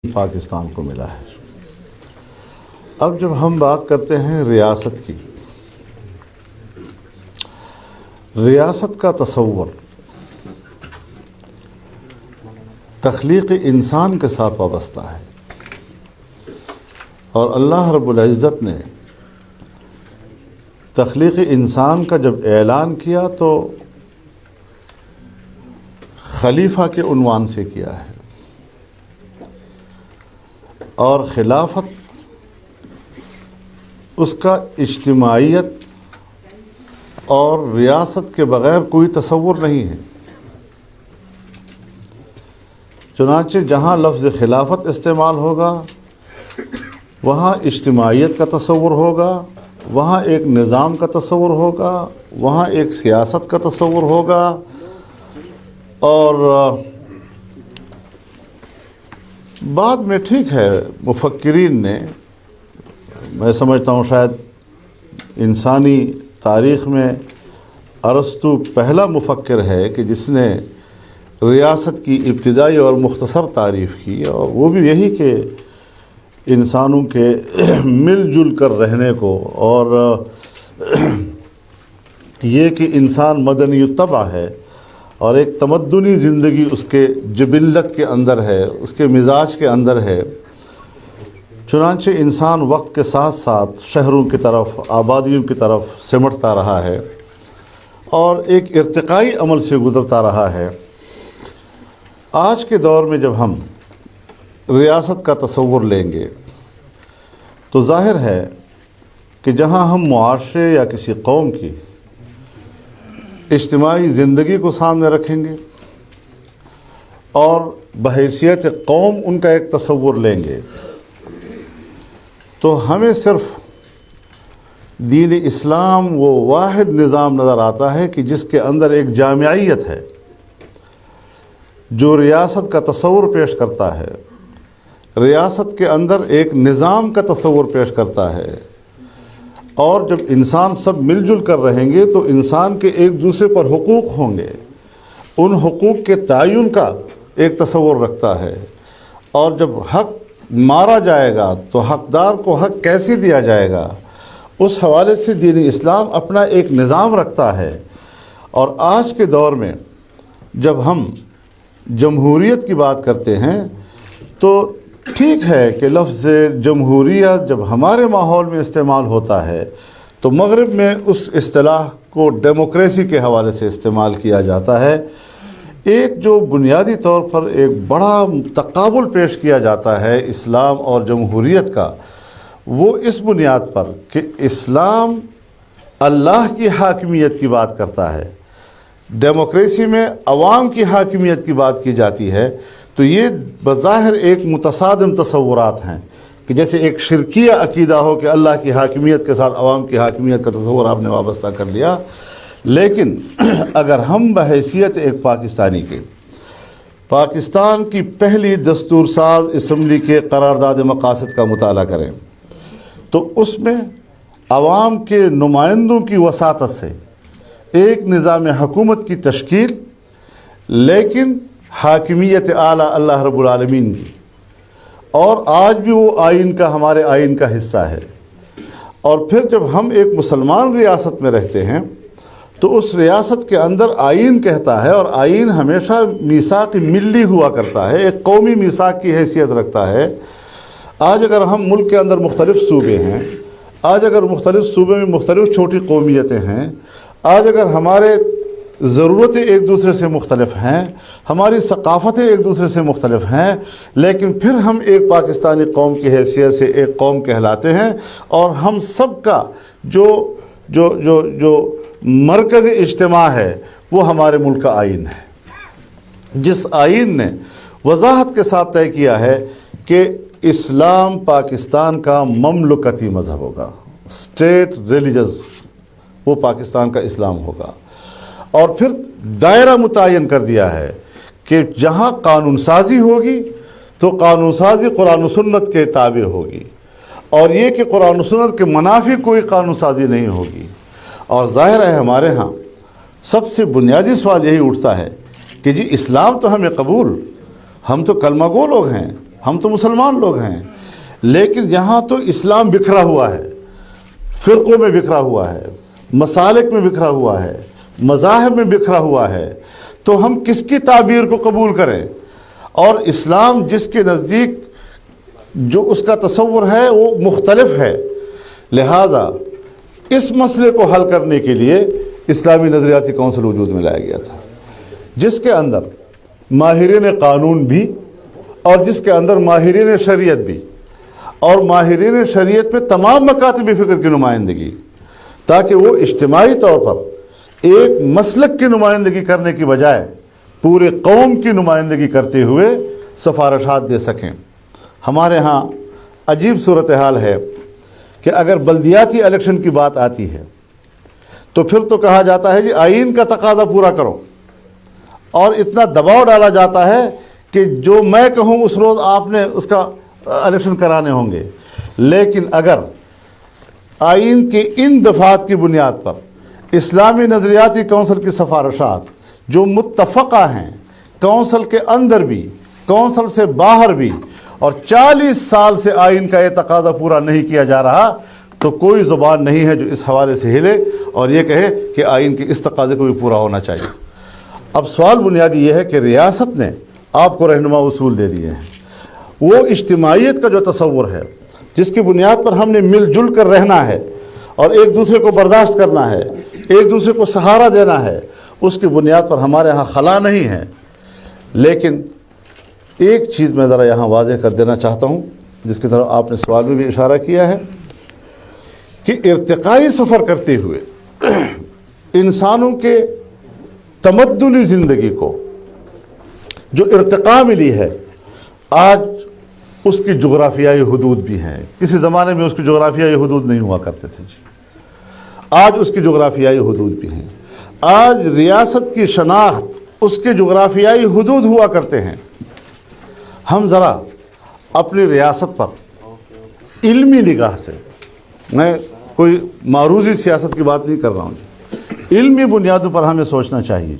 پاکستان کو ملا ہے۔ اب جب ہم بات کرتے ہیں ریاست کی، ریاست کا تصور تخلیق انسان کے ساتھ وابستہ ہے، اور اللہ رب العزت نے تخلیق انسان کا جب اعلان کیا تو خلیفہ کے عنوان سے کیا ہے، اور خلافت اس کا اجتماعیت اور ریاست کے بغیر کوئی تصور نہیں ہے۔ چنانچہ جہاں لفظ خلافت استعمال ہوگا وہاں اجتماعیت کا تصور ہوگا، وہاں ایک نظام کا تصور ہوگا، وہاں ایک سیاست کا تصور ہوگا، اور بعد میں ٹھیک ہے مفکرین نے، میں سمجھتا ہوں شاید انسانی تاریخ میں ارسطو پہلا مفکر ہے کہ جس نے ریاست کی ابتدائی اور مختصر تعریف کی، اور وہ بھی یہی کہ انسانوں کے مل جل کر رہنے کو، اور یہ کہ انسان مدنی الطبع ہے اور ایک تمدنی زندگی اس کے جبلت کے اندر ہے، اس کے مزاج کے اندر ہے۔ چنانچہ انسان وقت کے ساتھ ساتھ شہروں کی طرف، آبادیوں کی طرف سمٹتا رہا ہے اور ایک ارتقائی عمل سے گزرتا رہا ہے۔ آج کے دور میں جب ہم ریاست کا تصور لیں گے تو ظاہر ہے کہ جہاں ہم معاشرے یا کسی قوم کی اجتماعی زندگی کو سامنے رکھیں گے اور بحیثیت قوم ان کا ایک تصور لیں گے، تو ہمیں صرف دین اسلام وہ واحد نظام نظر آتا ہے کہ جس کے اندر ایک جامعیت ہے، جو ریاست کا تصور پیش کرتا ہے، ریاست کے اندر ایک نظام کا تصور پیش کرتا ہے، اور جب انسان سب مل جل کر رہیں گے تو انسان کے ایک دوسرے پر حقوق ہوں گے، ان حقوق کے تعین کا ایک تصور رکھتا ہے، اور جب حق مارا جائے گا تو حقدار کو حق کیسے دیا جائے گا، اس حوالے سے دین اسلام اپنا ایک نظام رکھتا ہے۔ اور آج کے دور میں جب ہم جمہوریت کی بات کرتے ہیں تو ٹھیک ہے کہ لفظ جمہوریت جب ہمارے ماحول میں استعمال ہوتا ہے تو مغرب میں اس اصطلاح کو ڈیموکریسی کے حوالے سے استعمال کیا جاتا ہے۔ ایک جو بنیادی طور پر ایک بڑا تقابل پیش کیا جاتا ہے اسلام اور جمہوریت کا، وہ اس بنیاد پر کہ اسلام اللہ کی حاکمیت کی بات کرتا ہے، ڈیموکریسی میں عوام کی حاکمیت کی بات کی جاتی ہے، تو یہ بظاہر ایک متصادم تصورات ہیں کہ جیسے ایک شرکیہ عقیدہ ہو کہ اللہ کی حاکمیت کے ساتھ عوام کی حاکمیت کا تصور آپ نے وابستہ کر لیا۔ لیکن اگر ہم بحیثیت ایک پاکستانی کے پاکستان کی پہلی دستور ساز اسمبلی کے قرارداد مقاصد کا مطالعہ کریں تو اس میں عوام کے نمائندوں کی وساطت سے ایک نظام حکومت کی تشکیل، لیکن حاکمیت اعلیٰ اللہ رب العالمین کی، اور آج بھی وہ آئین کا، ہمارے آئین کا حصہ ہے۔ اور پھر جب ہم ایک مسلمان ریاست میں رہتے ہیں تو اس ریاست کے اندر آئین کہتا ہے، اور آئین ہمیشہ میثاق ملی ہوا کرتا ہے، ایک قومی میثاق کی حیثیت رکھتا ہے۔ آج اگر ہم ملک کے اندر مختلف صوبے ہیں، آج اگر مختلف صوبے میں مختلف چھوٹی قومیتیں ہیں، آج اگر ہمارے ضرورتیں ایک دوسرے سے مختلف ہیں، ہماری ثقافتیں ایک دوسرے سے مختلف ہیں، لیکن پھر ہم ایک پاکستانی قوم کی حیثیت سے ایک قوم کہلاتے ہیں، اور ہم سب کا جو مرکز اجتماع ہے وہ ہمارے ملک کا آئین ہے، جس آئین نے وضاحت کے ساتھ طے کیا ہے کہ اسلام پاکستان کا مملکتی مذہب ہوگا، اسٹیٹ ریلیجس وہ پاکستان کا اسلام ہوگا، اور پھر دائرہ متعین کر دیا ہے کہ جہاں قانون سازی ہوگی تو قانون سازی قرآن و سنت کے تابع ہوگی، اور یہ کہ قرآن و سنت کے منافی کوئی قانون سازی نہیں ہوگی۔ اور ظاہر ہے ہمارے ہاں سب سے بنیادی سوال یہی اٹھتا ہے کہ جی اسلام تو ہمیں قبول، ہم تو کلمہ گو لوگ ہیں، ہم تو مسلمان لوگ ہیں، لیکن یہاں تو اسلام بکھرا ہوا ہے، فرقوں میں بکھرا ہوا ہے، مسالک میں بکھرا ہوا ہے، مذاہب میں بکھرا ہوا ہے، تو ہم کس کی تعبیر کو قبول کریں؟ اور اسلام جس کے نزدیک جو اس کا تصور ہے وہ مختلف ہے، لہذا اس مسئلے کو حل کرنے کے لیے اسلامی نظریاتی کونسل وجود میں لایا گیا تھا، جس کے اندر ماہرین قانون بھی اور جس کے اندر ماہرین شریعت بھی، اور ماہرین شریعت میں تمام مکاتب فکر کی نمائندگی، تاکہ وہ اجتماعی طور پر ایک مسلک کی نمائندگی کرنے کی بجائے پورے قوم کی نمائندگی کرتے ہوئے سفارشات دے سکیں۔ ہمارے ہاں عجیب صورتحال ہے کہ اگر بلدیاتی الیکشن کی بات آتی ہے تو پھر تو کہا جاتا ہے جی آئین کا تقاضا پورا کرو، اور اتنا دباؤ ڈالا جاتا ہے کہ جو میں کہوں اس روز آپ نے اس کا الیکشن کرانے ہوں گے۔ لیکن اگر آئین کے ان دفعات کی بنیاد پر اسلامی نظریاتی کونسل کی سفارشات جو متفقہ ہیں، کونسل کے اندر بھی کونسل سے باہر بھی، اور 40 سال سے آئین کا یہ تقاضا پورا نہیں کیا جا رہا، تو کوئی زبان نہیں ہے جو اس حوالے سے ہلے اور یہ کہے کہ آئین کے اس تقاضے کو بھی پورا ہونا چاہیے۔ اب سوال بنیادی یہ ہے کہ ریاست نے آپ کو رہنما اصول دے دیے ہیں، وہ اجتماعیت کا جو تصور ہے جس کی بنیاد پر ہم نے مل جل کر رہنا ہے اور ایک دوسرے کو برداشت کرنا ہے، ایک دوسرے کو سہارا دینا ہے، اس کی بنیاد پر ہمارے ہاں خلا نہیں ہے۔ لیکن ایک چیز میں ذرا یہاں واضح کر دینا چاہتا ہوں، جس کی طرف آپ نے سوال میں بھی اشارہ کیا ہے، کہ ارتقائی سفر کرتے ہوئے انسانوں کے تمدنی زندگی کو جو ارتقاء ملی ہے، آج اس کی جغرافیائی حدود بھی ہیں۔ کسی زمانے میں اس کی جغرافیائی حدود نہیں ہوا کرتے تھے جی، آج اس کی جغرافیائی حدود بھی ہیں۔ آج ریاست کی شناخت اس کے جغرافیائی حدود ہوا کرتے ہیں۔ ہم ذرا اپنی ریاست پر علمی نگاہ سے، میں کوئی معروضی سیاست کی بات نہیں کر رہا ہوں جی، علمی بنیادوں پر ہمیں سوچنا چاہیے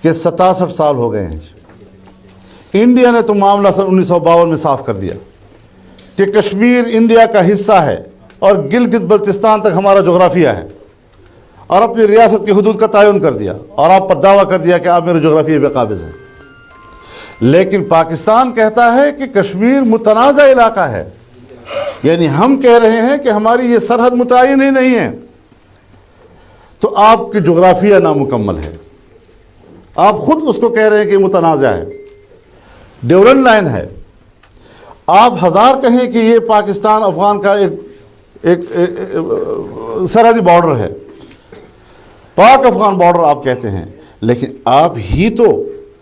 کہ 67 سال ہو گئے ہیں جی، انڈیا نے تو معاملہ سن 1952 میں صاف کر دیا کہ کشمیر انڈیا کا حصہ ہے اور گلگت بلتستان تک ہمارا جغرافیہ ہے، اور اپنی ریاست کی حدود کا تعین کر دیا، اور آپ پر دعویٰ کر دیا کہ آپ میرے جغرافیے پہ قابض ہیں۔ لیکن پاکستان کہتا ہے کہ کشمیر متنازع علاقہ ہے، یعنی ہم کہہ رہے ہیں کہ ہماری یہ سرحد متعین ہی نہیں ہے، تو آپ کی جغرافیہ نامکمل ہے، آپ خود اس کو کہہ رہے ہیں کہ متنازع ہے۔ ڈیورنڈ لائن ہے، آپ ہزار کہیں کہ یہ پاکستان افغان کا ایک سرحدی بارڈر ہے، پاک افغان بارڈر آپ کہتے ہیں، لیکن آپ ہی تو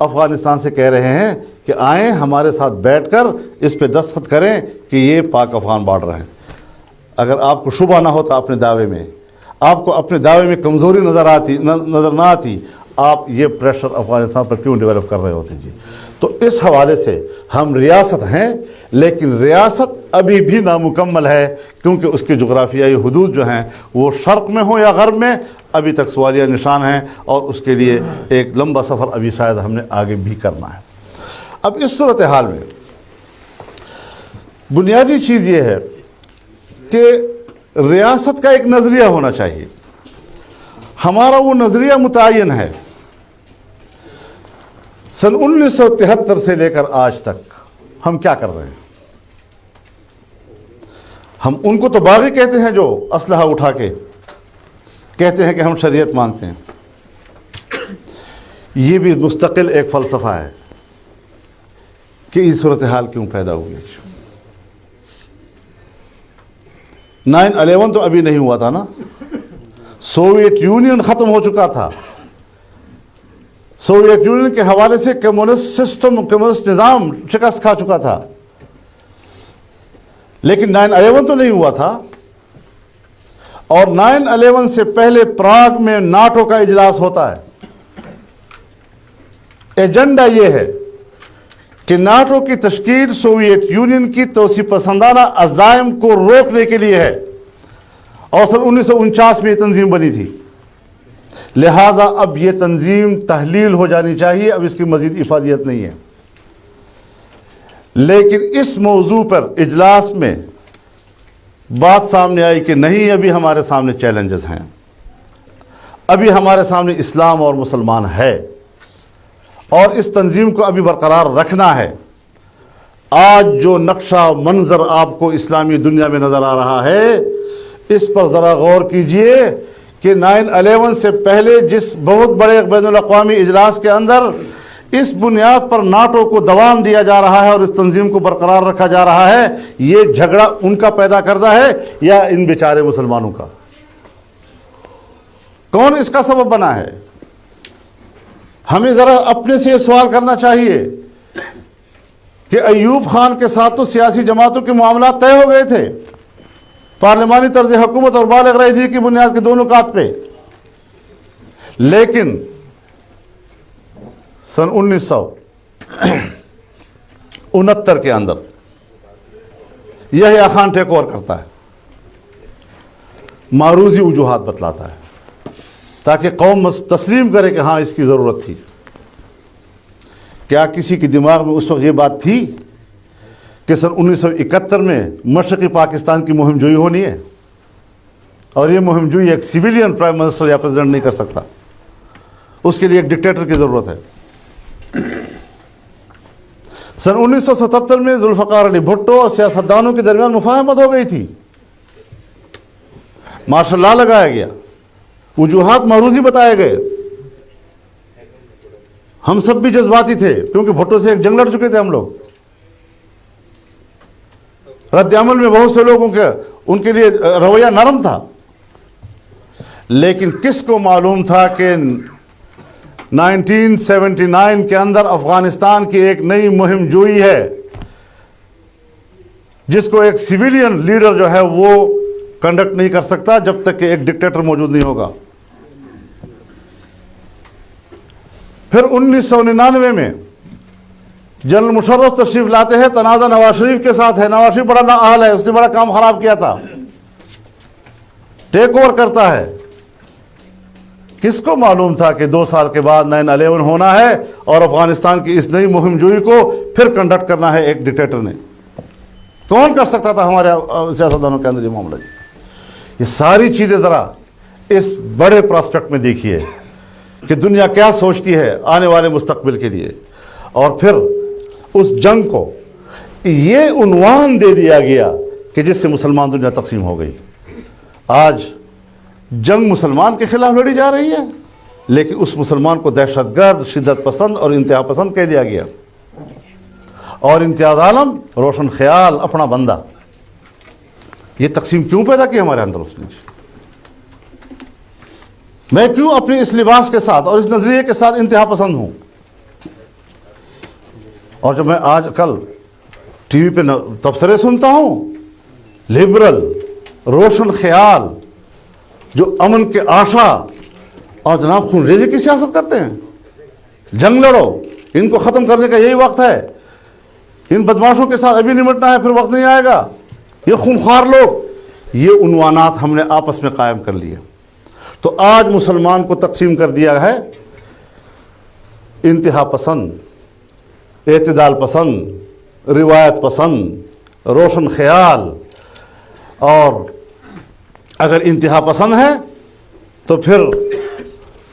افغانستان سے کہہ رہے ہیں کہ آئیں ہمارے ساتھ بیٹھ کر اس پہ دستخط کریں کہ یہ پاک افغان بارڈر ہے۔ اگر آپ کو شبہ نہ ہوتا اپنے دعوے میں، آپ کو اپنے دعوے میں کمزوری نظر نہ آتی، آپ یہ پریشر افغانستان پر کیوں ڈیولپ کر رہے ہوتے جی؟ تو اس حوالے سے ہم ریاست ہیں، لیکن ریاست ابھی بھی نامکمل ہے، کیونکہ اس کی جغرافیائی حدود جو ہیں وہ شرق میں ہوں یا غرب میں ابھی تک سوالیہ نشان ہیں، اور اس کے لیے ایک لمبا سفر ابھی شاید ہم نے آگے بھی کرنا ہے۔ اب اس صورتحال میں بنیادی چیز یہ ہے کہ ریاست کا ایک نظریہ ہونا چاہیے۔ ہمارا وہ نظریہ متعین ہے۔ سن 1973 سے لے کر آج تک ہم کیا کر رہے ہیں؟ ہم ان کو تو باغی کہتے ہیں جو اسلحہ اٹھا کے کہتے ہیں کہ ہم شریعت مانتے ہیں۔ یہ بھی مستقل ایک فلسفہ ہے کہ یہ صورتحال کیوں پیدا ہوئی۔ 9/11 تو ابھی نہیں ہوا تھا نا، سوویت یونین ختم ہو چکا تھا، سوویت یونین کے حوالے سے کمیونسٹ سسٹم، کمیونسٹ نظام شکست کھا چکا تھا، لیکن 9/11 تو نہیں ہوا تھا۔ اور 9/11 سے پہلے پراگ میں ناٹو کا اجلاس ہوتا ہے۔ ایجنڈا یہ ہے کہ ناٹو کی تشکیل سوویت یونین کی توسیع پسندانہ عزائم کو روکنے کے لیے ہے، اور سن 1949 میں یہ تنظیم بنی تھی، لہٰذا اب یہ تنظیم تحلیل ہو جانی چاہیے، اب اس کی مزید افادیت نہیں ہے۔ لیکن اس موضوع پر اجلاس میں بات سامنے آئی کہ نہیں، ابھی ہمارے سامنے چیلنجز ہیں، ابھی ہمارے سامنے اسلام اور مسلمان ہے اور اس تنظیم کو ابھی برقرار رکھنا ہے۔ آج جو نقشہ منظر آپ کو اسلامی دنیا میں نظر آ رہا ہے، اس پر ذرا غور کیجئے کہ 9/11 سے پہلے جس بہت بڑے بین الاقوامی اجلاس کے اندر اس بنیاد پر ناٹو کو دوام دیا جا رہا ہے اور اس تنظیم کو برقرار رکھا جا رہا ہے، یہ جھگڑا ان کا پیدا کردہ ہے یا ان بیچارے مسلمانوں کا؟ کون اس کا سبب بنا ہے؟ ہمیں ذرا اپنے سے یہ سوال کرنا چاہیے کہ ایوب خان کے ساتھ تو سیاسی جماعتوں کے معاملات طے ہو گئے تھے، پارلیمانی طرز حکومت اور بالغ رائے کی بنیاد کے دونوں نکات پہ، لیکن سن 1969 کے اندر یحییٰ خان ٹیک اوور کرتا ہے، معروضی وجوہات بتلاتا ہے تاکہ قوم تسلیم کرے کہ ہاں اس کی ضرورت تھی۔ کیا کسی کے دماغ میں اس وقت یہ بات تھی کہ سن 1971 میں مشرقی پاکستان کی مہم جوئی ہونی ہے اور یہ مہم جوئی ایک سویلین پرائم منسٹر یا پریزیڈنٹ نہیں کر سکتا، اس کے لیے ایک ڈکٹیٹر کی ضرورت ہے؟ سن 1977 میں ذوالفقار علی بھٹو اور سیاستدانوں کے درمیان مفاہمت ہو گئی تھی، مارشل لا لگایا گیا، وجوہات معروضی بتائے گئے۔ ہم سب بھی جذباتی تھے کیونکہ بھٹو سے ایک جنگ لڑ چکے تھے ہم لوگ، رد عمل میں بہت سے لوگوں کے ان کے لیے رویہ نرم تھا، لیکن کس کو معلوم تھا کہ 1979 کے اندر افغانستان کی ایک نئی مہم جوئی ہے جس کو ایک سویلین لیڈر جو ہے وہ کنڈکٹ نہیں کر سکتا جب تک کہ ایک ڈکٹیٹر موجود نہیں ہوگا۔ پھر 1999 میں جنرل مشرف تشریف لاتے ہیں، تنازع نواز شریف کے ساتھ ہے، نواز شریف بڑا نااہل ہے، اس نے بڑا کام خراب کیا تھا، ٹیک اوور کرتا ہے۔ کس کو معلوم تھا کہ 2 سال کے بعد 9/11 ہونا ہے اور افغانستان کی اس نئی مہم جوئی کو پھر کنڈکٹ کرنا ہے ایک ڈکٹیٹر نے؟ کون کر سکتا تھا ہمارے سیاستدانوں کے اندر یہ معاملہ؟ یہ ساری چیزیں ذرا اس بڑے پراسپیکٹ میں دیکھیے کہ دنیا کیا سوچتی ہے آنے والے مستقبل کے لیے، اور پھر اس جنگ کو یہ عنوان دے دیا گیا کہ جس سے مسلمان دنیا تقسیم ہو گئی۔ آج جنگ مسلمان کے خلاف لڑی جا رہی ہے، لیکن اس مسلمان کو دہشت گرد، شدت پسند اور انتہا پسند کہہ دیا گیا، اور امتیاز عالم روشن خیال اپنا بندہ۔ یہ تقسیم کیوں پیدا کی ہمارے اندر اس نے؟ میں کیوں اپنے اس لباس کے ساتھ اور اس نظریے کے ساتھ انتہا پسند ہوں؟ اور جب میں آج کل ٹی وی پہ تبصرے سنتا ہوں، لبرل، روشن خیال جو امن کے آشا اور جناب خون ریزی کی سیاست کرتے ہیں، جنگ لڑو، ان کو ختم کرنے کا یہی وقت ہے، ان بدماشوں کے ساتھ ابھی نمٹنا ہے، پھر وقت نہیں آئے گا، یہ خونخوار لوگ، یہ عنوانات ہم نے آپس میں قائم کر لیے۔ تو آج مسلمان کو تقسیم کر دیا ہے انتہا پسند، اعتدال پسند، روایت پسند، روشن خیال، اور اگر انتہا پسند ہے تو پھر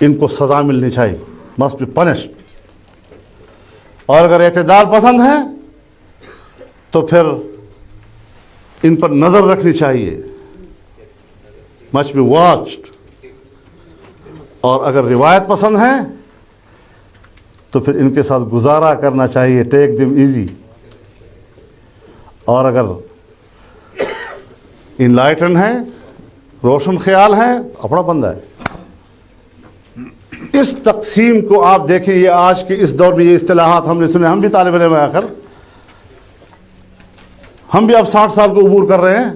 ان کو سزا ملنی چاہیے، must be punished، اور اگر اعتدال پسند ہے تو پھر ان پر نظر رکھنی چاہیے، must be watched، اور اگر روایت پسند ہے تو پھر ان کے ساتھ گزارا کرنا چاہیے، ٹیک دم ایزی، اور اگر انلائٹن ہے، روشن خیال ہے، اپنا بندہ ہے۔ اس تقسیم کو آپ دیکھیں، یہ آج کے اس دور میں یہ اصطلاحات ہم نے سنے، ہم بھی طالب علم ہیں، آخر ہم بھی اب 60 سال کو عبور کر رہے ہیں،